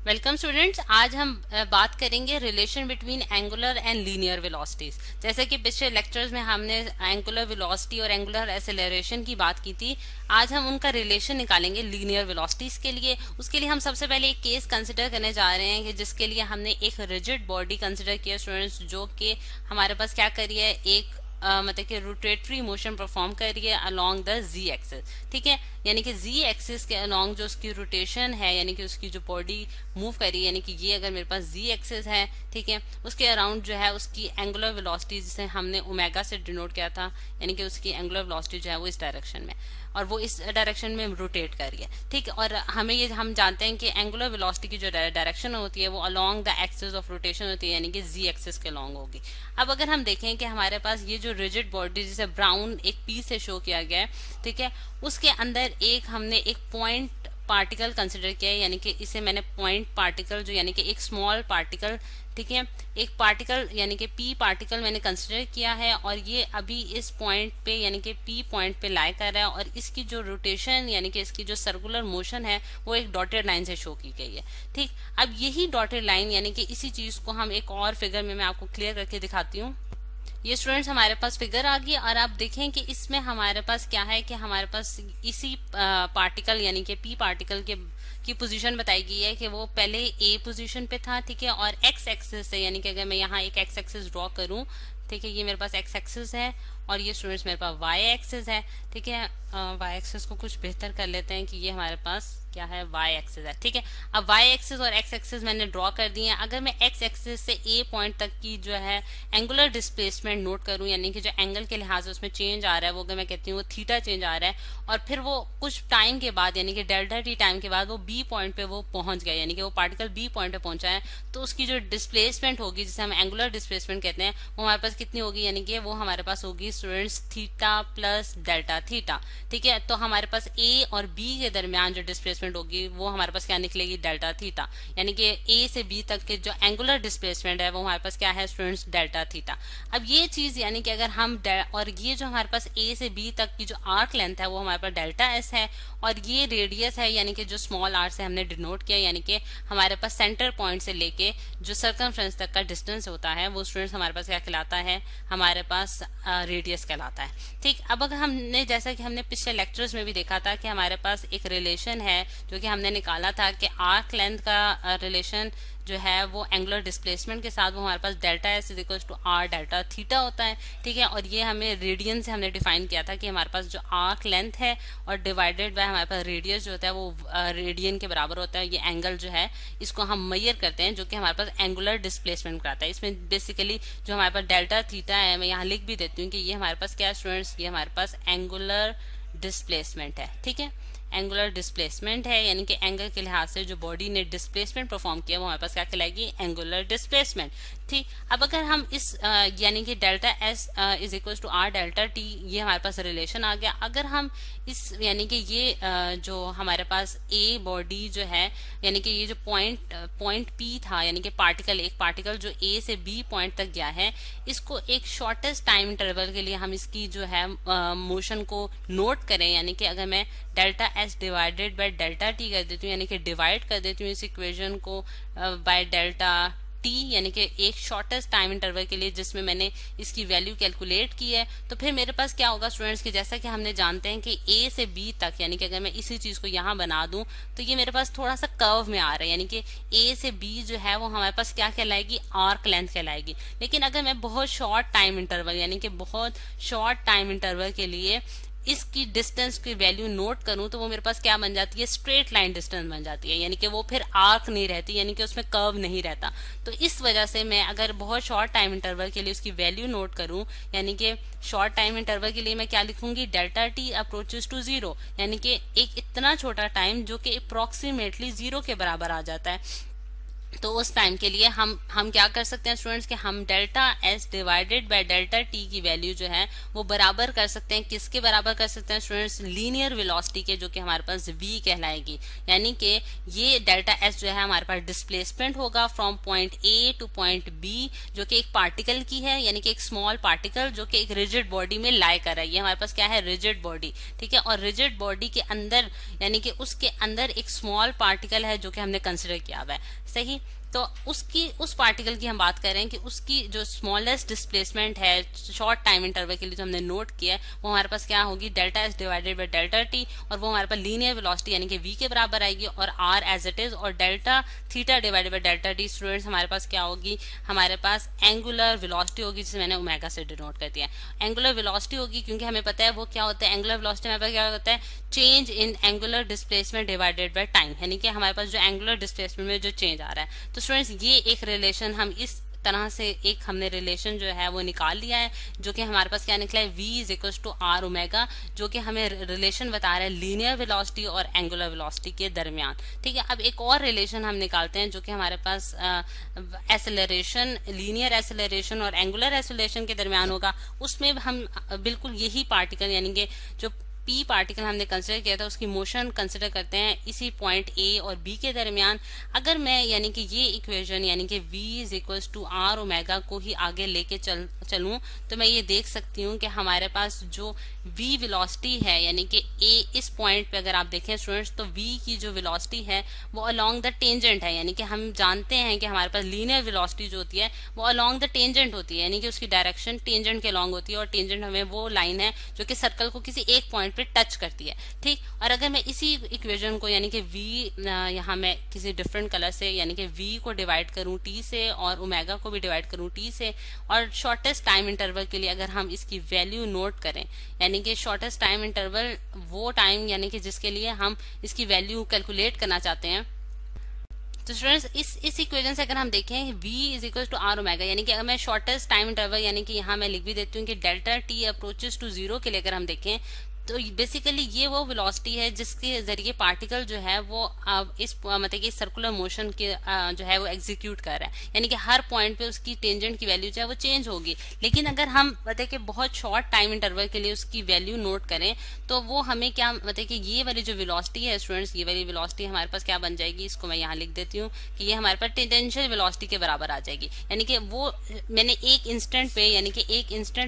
Welcome students. आज हम बात करेंगे relation between angular and linear velocities. जैसे कि पिछले लेक्चर्स में हमने एंगुलर वेलोसिटी और एंगुलर एक्सेलरेशन की बात की थी। आज हम उनका रिलेशन निकालेंगे लीनियर वेलोसिटीज के लिए। उसके लिए हम सबसे पहले एक केस कंसिडर करने जा रहे हैं कि जिसके लिए हमने एक रिजिड बॉडी कंसिडर किया स्टूडेंट्स, जो कि हमारे पास क्या करी है, एक मतलब कि रोटेटरी मोशन परफॉर्म कर रही है अलोंग द जी एक्सिस। ठीक है, यानी कि जी एक्सिस के अलोंग जो उसकी रोटेशन है, यानी कि उसकी जो बॉडी मूव कर रही है, यानी कि ये अगर मेरे पास जी एक्सिस है, ठीक है, उसके अराउंड जो है उसकी एंगुलर वेलोसिटी जिसे हमने ओमेगा से डिनोट किया था, यानी कि उसकी एंगुलर वेलोसिटी जो है वो इस डायरेक्शन में और वो इस डायरेक्शन में रोटेट कर रही है। ठीक है, और हम जानते हैं कि एंगुलर वेलोसिटी की जो डायरेक्शन होती है वो along the axis of rotation होती है, यानी कि जी एक्सिस के अलोंग होगी। अब अगर हम देखें कि हमारे पास ये जो रिजिड बॉडी जिसे ब्राउन एक पीस से शो किया गया है, ठीक है, उसके अंदर हमने एक पॉइंट पार्टिकल कंसिडर किया है, यानी कि इसे मैंने पॉइंट पार्टिकल जो यानी कि एक स्मॉल पार्टिकल, ठीक है, एक पार्टिकल यानी कि पी पार्टिकल मैंने कंसिडर किया है और ये अभी इस पॉइंट पे यानी कि पी पॉइंट पे लाई कर रहा है और इसकी जो रोटेशन यानी कि इसकी जो सर्कुलर मोशन है वो एक डॉटेड लाइन से शो की गई है। ठीक, अब यही डॉटेड लाइन यानी कि इसी चीज को हम एक और फिगर में मैं आपको क्लियर करके दिखाती हूँ। ये स्टूडेंट्स हमारे पास फिगर आ गई और आप देखें कि इसमें हमारे पास क्या है कि हमारे पास इसी पार्टिकल यानी कि पी पार्टिकल के की पोजीशन बताई गई है कि वो पहले ए पोजीशन पे था, ठीक है, और एक्स एक्सिस से यानी कि अगर मैं यहाँ एक एक्स एक्सिस ड्रॉ करूँ, ठीक है, ये मेरे पास एक्स एक्सिस है और ये स्टूडेंट्स मेरे पास वाई एक्सिस है। ठीक है, वाई एक्सिस को कुछ बेहतर कर लेते हैं कि ये हमारे पास क्या है, वाई एक्सिस है। ठीक है, अब वाई एक्सिस और एक्स एक्सिस मैंने ड्रॉ कर दिए हैं। अगर मैं एक्स एक्सिस से ए पॉइंट तक की जो है एंगुलर डिस्प्लेसमेंट नोट करूं, यानी कि जो एंगल के लिहाज से उसमें चेंज आ रहा है वो अगर मैं कहती हूँ वो थीटा चेंज आ रहा है और फिर वो कुछ टाइम के बाद यानी कि डेल्टा टी टाइम के बाद वो बी पॉइंट पे वो पहुंच गया, यानी कि वो पार्टिकल बी पॉइंट पे पहुंचा है, तो उसकी जो डिस्प्लेसमेंट होगी जिसे हम एंगुलर डिस्प्लेसमेंट कहते हैं वो हमारे पास कितनी होगी, यानी कि वो हमारे पास होगी students theta plus delta theta. ठीक है, तो हमारे पास ए और बी के दरमियान जो डिस्प्लेसमेंट होगी वो हमारे पास क्या निकलेगी, डेल्टा थीटा, यानी कि ए से बी तक के जो एंगुलर डिस्प्लेसमेंट है वो हमारे पास क्या है स्टूडेंट्स, डेल्टा थीटा। अब ये चीज यानी कि अगर हम और ये जो हमारे पास ए से बी तक की जो आर्क लेंथ है वो हमारे पास डेल्टा एस है और ये रेडियस है यानी कि जो स्मॉल आर से हमने डिनोट किया, यानी कि हमारे पास सेंटर पॉइंट से लेके जो सर्कमफ्रेंस तक का डिस्टेंस होता है वो स्टूडेंट्स हमारे पास क्या कहलाता है, हमारे पास रेडियस कहलाता है। ठीक, अब अगर हमने जैसा कि हमने पिछले लेक्चर्स में भी देखा था कि हमारे पास एक रिलेशन है जो कि हमने निकाला था कि आर्क लेंथ का रिलेशन जो है वो एंगुलर डिस्प्लेसमेंट के साथ वो हमारे पास delta S is equal to R delta theta होता है। ठीक है, और ये हमें रेडियन से हमने डिफाइन किया था कि हमारे पास जो आर्क लेंथ है और डिवाइडेड बाय हमारे पास रेडियस जो होता है वो रेडियन के बराबर होता है। ये एंगल जो है इसको हम मेजर करते हैं जो कि हमारे पास एंगुलर डिस्प्लेसमेंट कराता है। इसमें बेसिकली जो हमारे पास डेल्टा थीटा है, मैं यहाँ लिख भी देती हूँ कि ये हमारे पास क्या स्टूडेंट्स, ये हमारे पास एंगुलर डिस्प्लेसमेंट है। ठीक है, एंगुलर डिस्प्लेसमेंट है यानी कि एंगल के लिहाज से जो बॉडी ने डिस्प्लेसमेंट परफॉर्म किया वो हमारे पास क्या कहलाएगी, एंगुलर डिस्प्लेसमेंट। ठीक, अब अगर हम इस यानी कि delta S is equal to R delta T, ये हमारे पास रिलेशन आ गया। अगर हम इस यानी कि ये जो हमारे पास ए बॉडी जो है यानी कि ये जो पॉइंट पी था यानी कि एक पार्टिकल जो ए से बी पॉइंट तक गया है, इसको एक शॉर्टेस्ट टाइम इंटरवल के लिए हम इसकी जो है मोशन को नोट करें, यानी कि अगर मैं delta S divided by delta T कर देती हूँ, यानी कि डिवाइड कर देती हूँ इस इक्वेशन को बाय डेल्टा टी, यानी कि एक शॉर्टेस्ट टाइम इंटरवल के लिए जिसमें मैंने इसकी वैल्यू कैलकुलेट की है, तो फिर मेरे पास क्या होगा स्टूडेंट्स कि जैसा कि हमने जानते हैं कि ए से बी तक यानी कि अगर मैं इसी चीज को यहाँ बना दूं तो ये मेरे पास थोड़ा सा कर्व में आ रहा है, यानी कि ए से बी जो है वो हमारे पास क्या कहलाएगी, आर्क लेंथ कहलाएगी। लेकिन अगर मैं बहुत शॉर्ट टाइम इंटरवल यानी कि बहुत शॉर्ट टाइम इंटरवल के लिए इसकी डिस्टेंस की वैल्यू नोट करूं तो वो मेरे पास क्या बन जाती है, स्ट्रेट लाइन डिस्टेंस बन जाती है, यानी कि वो फिर आर्क नहीं रहती, यानी कि उसमें कर्व नहीं रहता। तो इस वजह से मैं अगर बहुत शॉर्ट टाइम इंटरवल के लिए उसकी वैल्यू नोट करूं, यानी कि शॉर्ट टाइम इंटरवल के लिए मैं क्या लिखूंगी, delta T approaches to zero, यानी कि एक इतना छोटा टाइम जो कि अप्रोक्सीमेटली जीरो के बराबर आ जाता है। तो उस टाइम के लिए हम क्या कर सकते हैं स्टूडेंट्स कि हम delta S divided by delta T की वैल्यू जो है वो बराबर कर सकते हैं। किसके बराबर कर सकते हैं स्टूडेंट्स? लीनियर वेलोसिटी के, जो कि हमारे पास v कहलाएगी। यानी कि ये डेल्टा एस जो है हमारे पास डिस्प्लेसमेंट होगा from point A to point B, जो कि एक पार्टिकल की है, यानी कि एक स्मॉल पार्टिकल जो कि एक रिजिड बॉडी में लाई कर रहा है। ये हमारे पास क्या है? रिजिड बॉडी, ठीक है। और रिजिड बॉडी के अंदर यानी कि उसके अंदर एक स्मॉल पार्टिकल है जो कि हमने कंसिडर किया हुआ है, सही। तो उस पार्टिकल की हम बात कर रहे हैं कि उसकी जो स्मॉलेस्ट डिस्प्लेसमेंट है शॉर्ट टाइम इंटरवल के लिए जो हमने नोट किया है वो हमारे पास क्या होगी? Delta S divided by delta T, और वो हमारे पास लीनियर वेलोसिटी यानी कि v के बराबर आएगी, और r एज इट इज, और delta theta divided by delta T students हमारे पास क्या होगी? हमारे पास एंगुलर वेलोसिटी होगी, जिसे मैंने ओमेगा से डिनोट कर दिया है। एंगुलर वेलोसिटी होगी क्योंकि हमें पता है वो क्या होता है। एंगुलर वेलोसिटी हमारे पास क्या होता है? Change in angular displacement divided by time, यानी कि हमारे पास जो एंगुलर डिस्प्लेसमेंट में जो चेंज आ रहा है। तो स्टूडेंट्स ये एक रिलेशन हम इस तरह से हमने रिलेशन जो है वो निकाल लिया है, जो कि हमारे पास क्या निकला है? v is equal to R omega, जो कि हमें रिलेशन बता रहा है लीनियर वेलोसिटी और एंगुलर वेलोसिटी के दरमियान, ठीक है। अब एक और रिलेशन हम निकालते हैं जो कि हमारे पास एसेलरेशन, लीनियर एसेलरेशन और एंगुलर एसेलरेशन के दरमियान होगा। उसमें हम बिल्कुल यही पार्टिकल यानी कि जो p पार्टिकल हमने कंसिडर किया था उसकी मोशन कंसिडर करते हैं इसी पॉइंट a और b के दरमियान। अगर मैं यानी कि ये इक्वेशन यानी कि v is equal to R omega को ही आगे लेके चलूं तो मैं ये देख सकती हूँ कि हमारे पास जो v वेलोसिटी है यानी कि a इस पॉइंट पे अगर आप देखें स्टूडेंट्स तो v की जो वेलोसिटी है वो अलोंग द टेंजेंट है। यानी कि हम जानते हैं कि हमारे पास लीनियर वेलोसिटी जो होती है वो अलोंग द टेंजेंट होती है, यानी कि उसकी डायरेक्शन टेंजेंट के अलोंग होती है, और टेंजेंट हमें वो लाइन है जो कि सर्कल को किसी एक पॉइंट पे टच करती है, ठीक। और अगर मैं इसी इक्वेशन को यानी कि v यहाँ मैं किसी डिफरेंट कलर से यानी कि v को डिवाइड करूं t से और ओमेगा को भी डिवाइड करूं t से, और शॉर्टेस्ट टाइम इंटरवल के लिए अगर हम इसकी वैल्यू नोट करें यानी कि शॉर्टेस्ट टाइम इंटरवल वो टाइम यानी कि जिसके लिए हम इसकी वैल्यू कैलकुलेट करना चाहते हैं। तो स्टूडेंट्स इस इक्वेशन से अगर हम देखें v is equal to R omega, यानी कि अगर मैं शॉर्टेस्ट टाइम इंटरवल यानी कि यहाँ मैं लिख भी देती हूँ कि डेल्टा t अप्रोचेस टू 0 के लिए अगर हम देखें तो बेसिकली ये वो वेलोसिटी है जिसके जरिए पार्टिकल जो है वो इस मतलब कि सर्कुलर मोशन के जो है वो एग्जीक्यूट कर रहा है, यानी कि हर पॉइंट पे उसकी टेंजेंट की वैल्यू जो है वो चेंज होगी। लेकिन अगर हम मतलब कि बहुत शॉर्ट टाइम इंटरवल के लिए उसकी वैल्यू नोट करें तो वो हमें क्या मतलब कि ये वाली जो वेलोसिटी है स्टूडेंट्स, ये वाली वेलोसिटी हमारे पास क्या बन जाएगी? इसको मैं यहाँ लिख देती हूँ कि ये हमारे पास टेंजेंशियल वेलोसिटी के बराबर आ जाएगी। यानी कि वो मैंने एक इंस्टेंट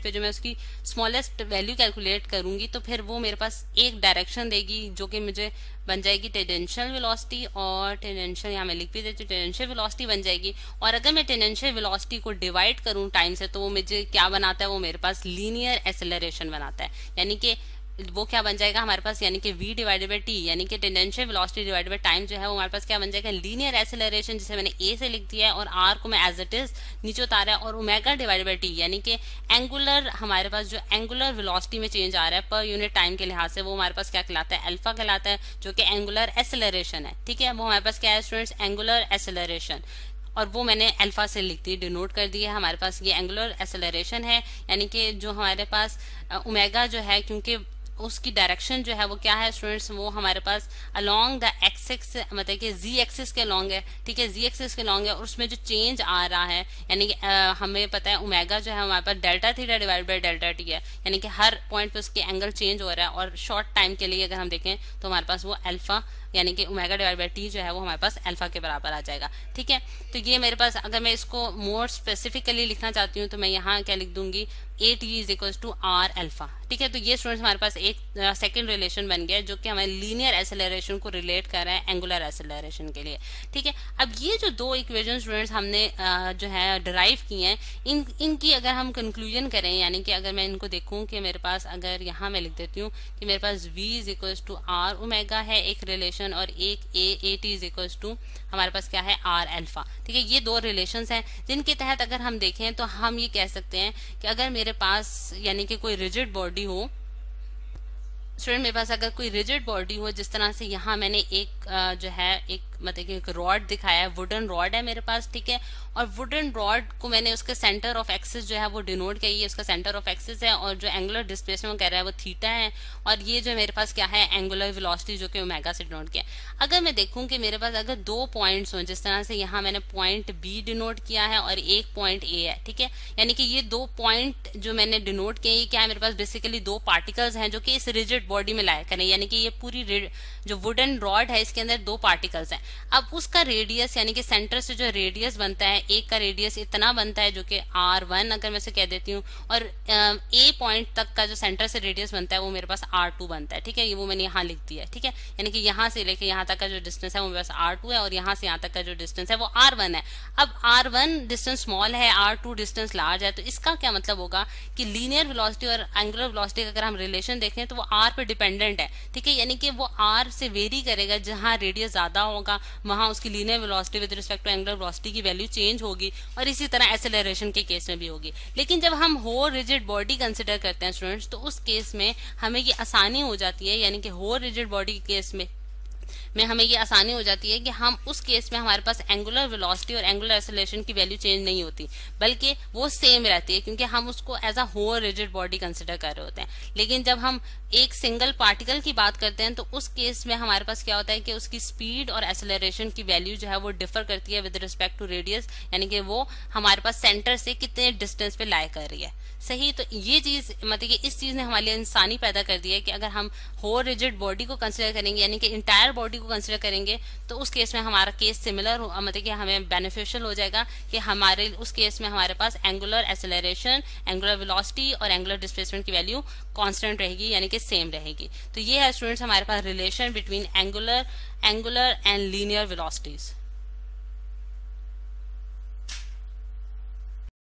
पे जो मैं उसकी स्मॉलेस्ट वैल्यू कैलकुलेट करूंगी तो फिर वो मेरे पास एक डायरेक्शन देगी जो कि मुझे बन जाएगी टेंजेंशियल वेलोसिटी, और टेंजेंशियल यहाँ मैं लिख भी देती हूँ, टेंजेंशियल वेलोसिटी बन जाएगी। और अगर मैं टेंजेंशियल वेलोसिटी को डिवाइड करूँ टाइम से तो वो मुझे क्या बनाता है? वो मेरे पास लीनियर एक्सेलरेशन बनाता है। यानी कि वो क्या बन जाएगा हमारे पास यानी कि v डिवाइडेड बाय t यानी कि tangential velocity divided by time जो है वो हमारे पास क्या बन जाएगा? लीनियर एक्सेलरेशन, जिसे मैंने a से लिख दिया है और r को मैं एज इट इज नीचे उतारा है, और ओमेगा डिवाइडेड बाय t यानी कि एंगुलर हमारे पास जो एंगुलर वेलोसिटी में चेंज आ रहा है पर यूनिट टाइम के लिहाज से वो हमारे पास क्या कहलाता है? अल्फा कहलाता है, जो कि एंगुलर एक्सेलरेशन है, ठीक है। वो हमारे पास क्या है स्टूडेंट्स? एंगुलर एक्सेलरेशन, और वो मैंने अल्फा से लिख दी, डिनोट कर दिया है। हमारे पास ये एंगुलर एक्सेलरेशन है, यानी कि जो हमारे पास ओमेगा जो है क्योंकि उसकी डायरेक्शन जो है वो क्या है स्टूडेंट्स? वो हमारे पास अलोंग द एक्सिस मतलब कि z एक्सिस के अलोंग है, ठीक है, z एक्सिस के अलोंग है। और उसमें जो चेंज आ रहा है यानी कि हमें पता है ओमेगा जो है हमारे पास delta theta divide by delta T है, यानी कि हर पॉइंट पे उसके एंगल चेंज हो रहा है। और शॉर्ट टाइम के लिए अगर हम देखें तो हमारे पास वो अल्फा यानी कि ओमेगा डिवाइड बाय टी जो है वो हमारे पास अल्फा के बराबर आ जाएगा, ठीक है। तो ये मेरे पास अगर मैं इसको मोर स्पेसिफिकली लिखना चाहती हूँ तो मैं यहाँ क्या लिख दूंगी? A T is equal to R alpha, ठीक है। तो ये स्टूडेंट्स हमारे पास एक सेकंड रिलेशन बन गया जो कि हमारे लीनियर एक्सेलरेशन को रिलेट कर रहा है एंगुलर एक्सेलरेशन के लिए, ठीक है। अब ये जो दो इक्वेशन स्टूडेंट्स हमने जो है डिराइव की हैं इनकी अगर हम कंक्लूजन करें यानी कि अगर मैं इनको देखूं कि मेरे पास अगर यहाँ मैं लिख देती हूँ कि मेरे पास v is equal to R omega है एक रिलेशन, और एक A T is equal to हमारे पास क्या है? आर अल्फा, ठीक है। ये दो रिलेशंस हैं जिनके तहत अगर हम देखें तो हम ये कह सकते हैं कि अगर मेरे पास यानी कि कोई रिजिड बॉडी हो स्टूडेंट, मेरे पास अगर कोई रिजिड बॉडी हो जिस तरह से यहाँ मैंने एक जो है एक मतलब कि एक रॉड दिखाया है, वुडन रॉड है मेरे पास, ठीक है। और वुडन रॉड को मैंने उसके सेंटर ऑफ एक्सिस जो है वो डिनोट किया, ये उसका सेंटर ऑफ एक्सिस है, और जो एंगुलर डिस्प्लेसमेंट कह रहा है वो थीटा है, और ये जो मेरे पास क्या है एंगुलर वेलोसिटी जो कि ओमेगा से डिनोट किया। अगर मैं देखूं कि मेरे पास अगर दो पॉइंट्स हो, जिस तरह से यहाँ मैंने पॉइंट बी डिनोट किया है और एक पॉइंट ए है, ठीक है, यानी कि ये दो पॉइंट जो मैंने डिनोट किए ये क्या है, मेरे पास बेसिकली दो पार्टिकल्स हैं जो कि इस रिजिड बॉडी में लाया करें, यानी कि ये पूरी जो वुडन रॉड है इसके अंदर दो पार्टिकल्स हैं। अब उसका रेडियस यानी कि सेंटर से जो रेडियस बनता है, एक का रेडियस इतना बनता है जो कि r1 अगर मैं से कह देती हूँ, और ए पॉइंट तक का जो सेंटर से रेडियस बनता है वो मेरे पास r2 बनता है, ठीक है, ये वो मैंने यहाँ लिख दिया है, ठीक है, यानी कि यहाँ से लेके यहाँ तक का जो डिस्टेंस है वो मेरे पास r2 है, और यहाँ से यहाँ तक का जो डिस्टेंस है वो r1 है। अब r1 डिस्टेंस स्मॉल है, r2 डिस्टेंस लार्ज है, तो इसका क्या मतलब होगा कि लीनियर वेलोसिटी और एंगुलर वेलोसिटी का अगर हम रिलेशन देखें तो वो r पे डिपेंडेंट है, ठीक है, यानी कि वो r से वेरी करेगा, जहां रेडियस ज्यादा होगा वहां उसकी linear velocity with respect to angular velocity की वैल्यू चेंज होगी, और इसी तरह एक्सेलरेशन के केस में भी होगी। लेकिन जब हम होल रिजिड बॉडी कंसिडर करते हैं स्टूडेंट्स, तो उस केस में हमें ये आसानी हो जाती है, यानी कि होल रिजिड बॉडी के केस में हमें ये आसानी हो जाती है कि हम उस केस में हमारे पास एंगुलर वेलोसिटी और एंगुलर एक्सेलरेशन की वैल्यू चेंज नहीं होती, बल्कि वो सेम रहती है, क्योंकि हम उसको as a whole rigid body consider कर रहे होते हैं। लेकिन जब हम एक सिंगल पार्टिकल की बात करते हैं तो उस केस में हमारे पास क्या होता है कि उसकी स्पीड और एक्सेलरेशन की वैल्यू जो है वो डिफर करती है विद रिस्पेक्ट टू रेडियस, यानी कि वो हमारे पास सेंटर से कितने डिस्टेंस पे लाई कर रही है, सही। तो ये चीज मतलब कि इस चीज ने हमारे लिए इंसानी पैदा कर दी है कि अगर हम होल रिजिड बॉडी को कंसिडर करेंगे, यानी कि इंटायर बॉडी को कंसिडर करेंगे, तो उस केस में हमारा केस सिमिलर मतलब कि हमें बेनिफिशियल हो जाएगा कि हमारे उस केस में हमारे पास एंगुलर एक्सेलरेशन, एंगुलर वेलोसिटी और एंगुलर डिस्प्लेसमेंट की वैल्यू कांस्टेंट रहेगी, यानी कि सेम रहेगी। तो ये है स्टूडेंट्स हमारे पास relation between angular and linear velocities.